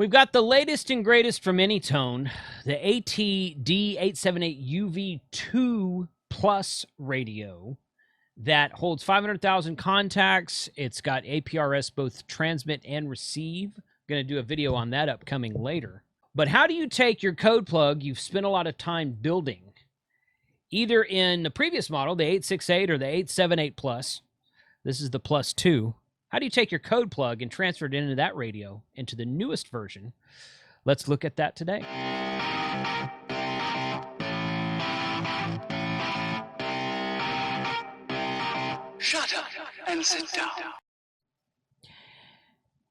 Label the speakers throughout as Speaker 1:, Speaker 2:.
Speaker 1: We've got the latest and greatest from Anytone, the AT-D878UVII Plus Radio that holds 500,000 contacts. It's got APRS, both transmit and receive. I'm going to do a video on that upcoming later. But how do you take your code plug you've spent a lot of time building, either in the previous model, the 868 or the 878 Plus, this is the Plus 2, how do you take your code plug and transfer it into that radio, into the newest version? Let's look at that today.
Speaker 2: Shut up and sit down.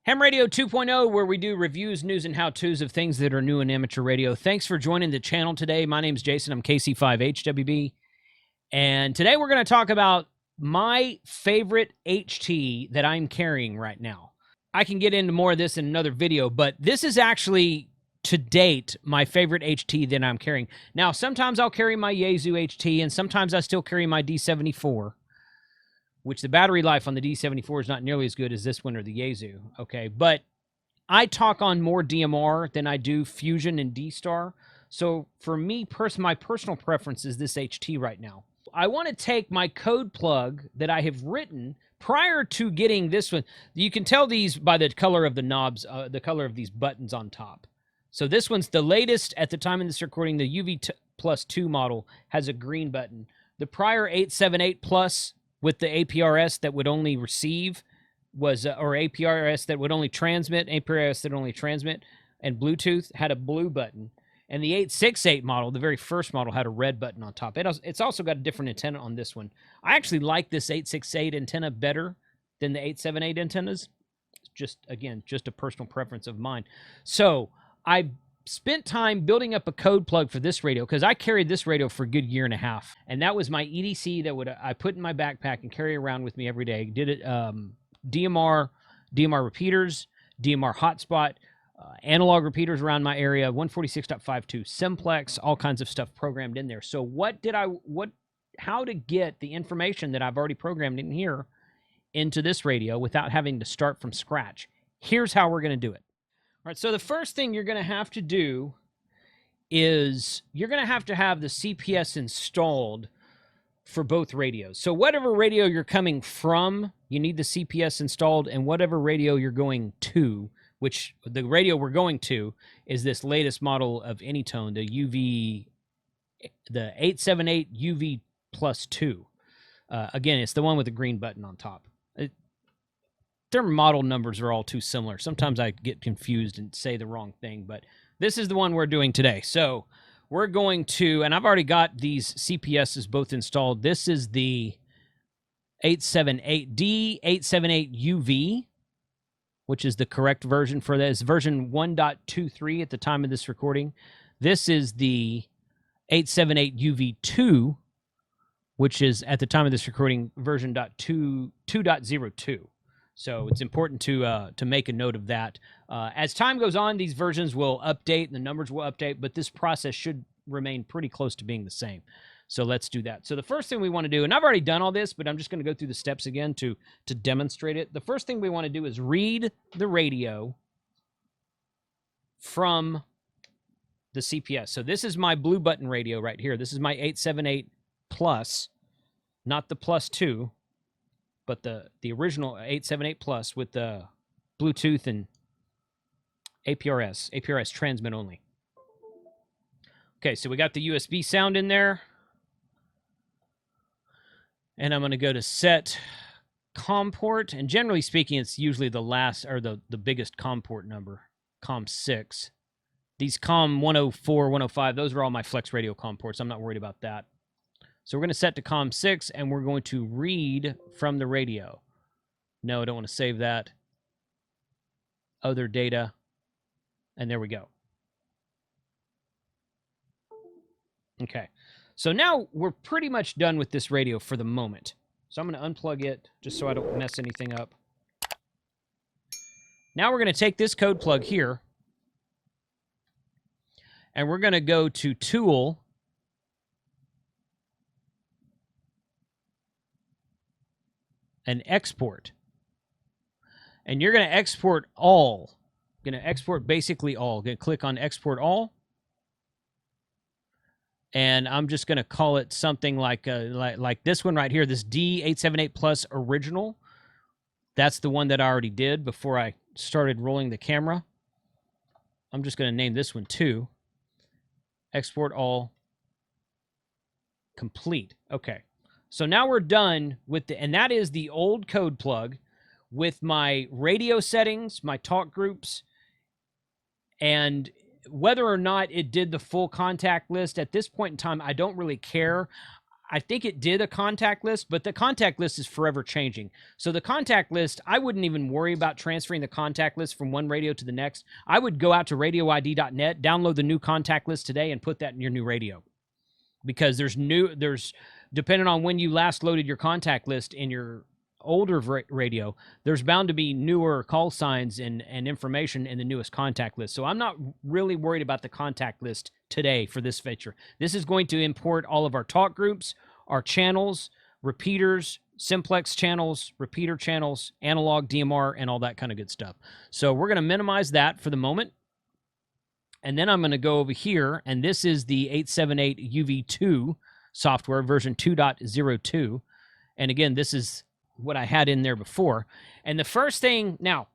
Speaker 1: Ham Radio 2.0, where we do reviews, news, and how-tos of things that are new in amateur radio. Thanks for joining the channel today. My name's Jason. I'm KC5HWB. And today we're going to talk about my favorite HT that I'm carrying right now. I can get into more of this in another video, but this is actually, to date, my favorite HT that I'm carrying. Now, sometimes I'll carry my Yaesu HT, and sometimes I still carry my D74, which the battery life on the D74 is not nearly as good as this one or the Yaesu, okay? But I talk on more DMR than I do Fusion and D-Star. So for me, my personal preference is this HT right now. I want to take my code plug that I have written prior to getting this one. You can tell these by the color of the knobs, the color of these buttons on top. So this one's the latest at the time of this recording. The UV Plus 2 model has a green button. The prior 878 Plus with the APRS that would only receive was, or APRS that would only transmit, APRS that only transmit, and Bluetooth had a blue button. And the 868 model, the very first model, had a red button on top. It's also got a different antenna on this one. I actually like this 868 antenna better than the 878 antennas. Just, again, just a personal preference of mine. So I spent time building up a code plug for this radio because I carried this radio for a good year and a half. And that was my EDC that I put in my backpack and carry around with me every day. Did it DMR repeaters, DMR hotspot, analog repeaters around my area, 146.52 simplex, all kinds of stuff programmed in there. So how to get the information that I've already programmed in here into this radio without having to start from scratch. Here's how we're going to do it. All right, so the first thing you're going to have to do is you're going to have the CPS installed for both radios. So whatever radio you're coming from, you need the CPS installed, and whatever radio you're going to, which the radio we're going to is this latest model of Anytone, the 878UVII Plus 2. Again, it's the one with the green button on top. Their model numbers are all too similar. Sometimes I get confused and say the wrong thing, but this is the one we're doing today. So we're going to, and I've already got these CPSs both installed. This is the 878D878UV, which is the correct version for this. Version 1.23 at the time of this recording. This is the 878UV2, which is, at the time of this recording, version 2.02. So it's important to make a note of that. As time goes on, these versions will update and the numbers will update, but this process should remain pretty close to being the same. So let's do that. So the first thing we want to do, and I've already done all this, but I'm just going to go through the steps again to demonstrate it. The first thing we want to do is read the radio from the CPS. So this is my blue button radio right here. This is my 878 Plus, not the Plus 2. But the original 878 Plus with the Bluetooth and APRS transmit only. Okay, so we got the USB sound in there. And I'm going to go to set COM port. And generally speaking, it's usually the last, or the biggest COM port number, COM 6. These COM 104, 105, those are all my flex radio COM ports. I'm not worried about that. So we're going to set to COM 6, and we're going to read from the radio. No, I don't want to save that. Other data. And there we go. Okay. So now we're pretty much done with this radio for the moment. So I'm going to unplug it just so I don't mess anything up. Now we're going to take this code plug here, and we're going to go to Tool, and Export. And you're going to export all going to export basically all. Going to click on export all. And I'm just going to call it something like this one right here, this D878 Plus original. That's the one that I already did before I started rolling the camera. I'm just going to name this one too. Export all. Complete. Okay. So now we're done with and that is the old code plug with my radio settings, my talk groups, and whether or not it did the full contact list at this point in time, I don't really care. I think it did a contact list, but the contact list is forever changing. So the contact list, I wouldn't even worry about transferring the contact list from one radio to the next. I would go out to radioid.net, download the new contact list today, and put that in your new radio. Because there's depending on when you last loaded your contact list in your older radio, there's bound to be newer call signs and information in the newest contact list. So I'm not really worried about the contact list today for this feature. This is going to import all of our talk groups, our channels, repeaters, simplex channels, repeater channels, analog DMR, and all that kind of good stuff. So we're going to minimize that for the moment. And then I'm going to go over here, and this is the 878UVII software, version 2.02. And again, this is what I had in there before. And the first thing, now,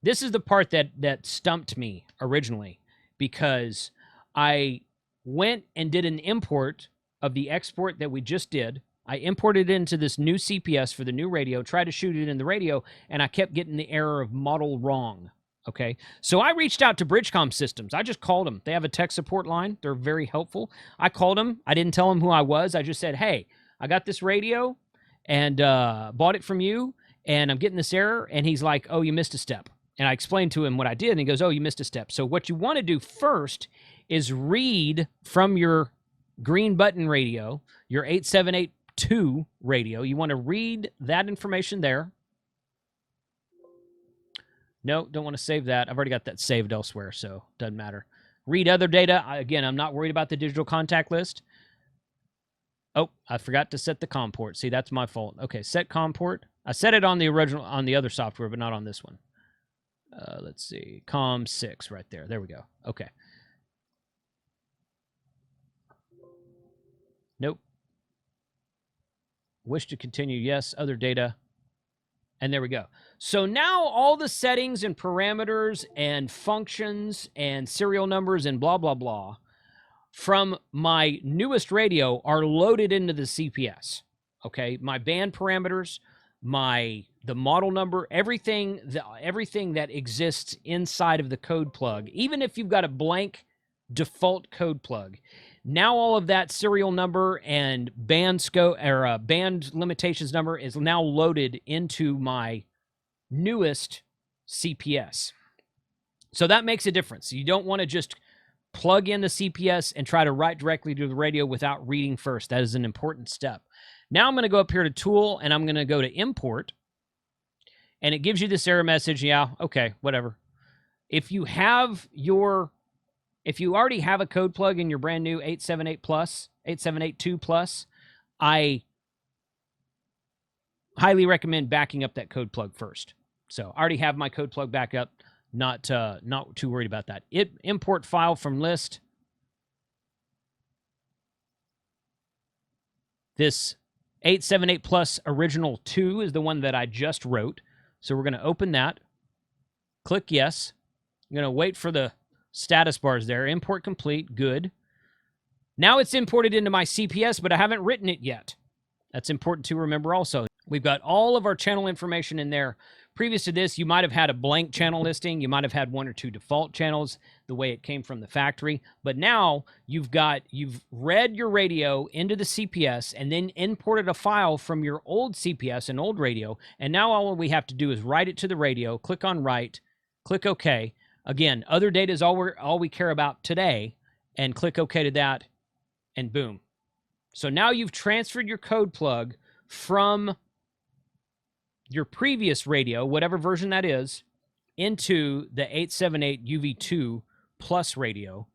Speaker 1: this is the part that stumped me originally, because I went and did an import of the export that we just did. I imported it into this new CPS for the new radio, tried to shoot it in the radio, and I kept getting the error of model wrong. Okay, so I reached out to Bridgecom Systems. I just called them. They have a tech support line. They're very helpful. I called them. I didn't tell them who I was. I just said, hey, I got this radio and bought it from you, and I'm getting this error. And he's like, oh, you missed a step. And I explained to him what I did, and he goes, oh, you missed a step. So what you want to do first is read from your green button radio, your 8782 radio. You want to read that information there. No, don't want to save that. I've already got that saved elsewhere, so it doesn't matter. Read other data. Again, I'm not worried about the digital contact list. Oh, I forgot to set the COM port. See, that's my fault. Okay, set COM port. I set it on the original, on the other software, but not on this one. Let's see, COM 6 right there. There we go. Okay. Nope. Wish to continue. Yes. Other data. And there we go. So now all the settings and parameters and functions and serial numbers and blah, blah, blah from my newest radio are loaded into the CPS. Okay, my band parameters, the model number, everything that exists inside of the code plug, even if you've got a blank default code plug. Now all of that serial number and band scope or band limitations number is now loaded into my newest CPS. So that makes a difference. You don't want to just plug in the CPS and try to write directly to the radio without reading first. That is an important step. Now I'm going to go up here to Tool, and I'm going to go to Import. And it gives you this error message. Yeah, okay, whatever. If you already have a code plug in your brand new 878 Plus, 8782 Plus, I highly recommend backing up that code plug first. So I already have my code plug back up. Not too worried about that. Import file from list. This 878 Plus Original 2 is the one that I just wrote. So we're going to open that. Click yes. I'm going to wait for the status bars there. Import complete. Good. Now it's imported into my CPS, but I haven't written it yet. That's important to remember also. We've got all of our channel information in there. Previous to this, you might have had a blank channel listing. You might have had one or two default channels, the way it came from the factory. But now you've read your radio into the CPS and then imported a file from your old CPS, an old radio. And now all we have to do is write it to the radio, click on write, click OK. Again, other data is all we care about today, and click OK to that, and boom. So now you've transferred your code plug from your previous radio, whatever version that is, into the 878UVII Plus radio,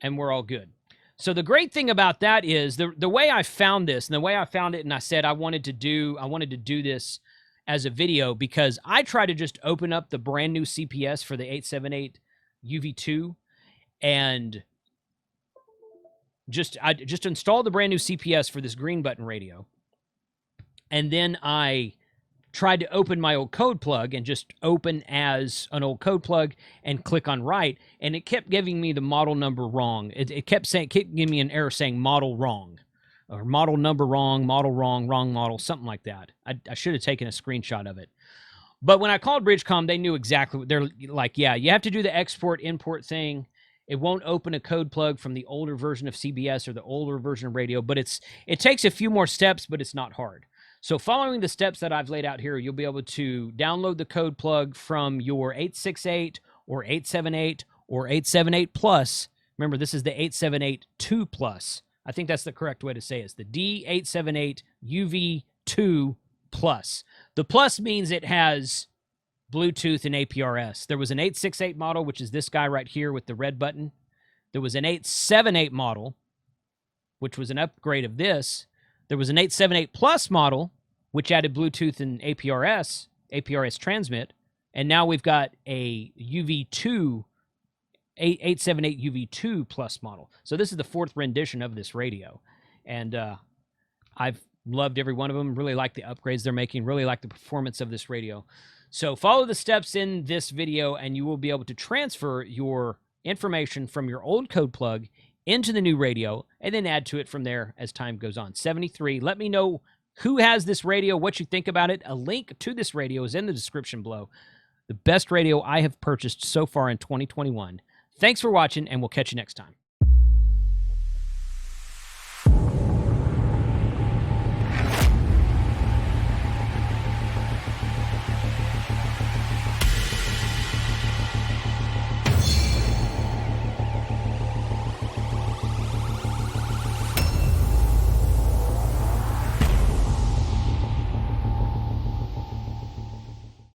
Speaker 1: and we're all good. So the great thing about that is the way I found this, and the way I found it, and I said I wanted to do this as a video because I tried to just open up the brand new CPS for the 878 UV2 and I just installed the brand new CPS for this green button radio. And then I tried to open my old code plug and just open as an old code plug and click on write, and it kept giving me the model number wrong. It kept giving me an error saying model wrong, or model number wrong, wrong model, something like that. I should have taken a screenshot of it. But when I called Bridgecom, they knew exactly what they're like. Yeah, you have to do the export import thing. It won't open a code plug from the older version of CBS or the older version of radio, but it takes a few more steps, but it's not hard. So following the steps that I've laid out here, you'll be able to download the code plug from your 868 or 878 or 878 Plus. Remember, this is the 878-2 Plus. I think that's the correct way to say it. It's the D878UVII Plus. The Plus means it has Bluetooth and APRS. There was an 868 model, which is this guy right here with the red button. There was an 878 model, which was an upgrade of this. There was an 878 Plus model, which added Bluetooth and APRS transmit. And now we've got a UV2, 878 UV2 Plus model. So this is the 4th rendition of this radio. And I've loved every one of them. Really like the upgrades they're making. Really like the performance of this radio. So follow the steps in this video and you will be able to transfer your information from your old code plug into the new radio and then add to it from there as time goes on. 73, let me know who has this radio, what you think about it. A link to this radio is in the description below. The best radio I have purchased so far in 2021. Thanks for watching, and we'll catch you next time.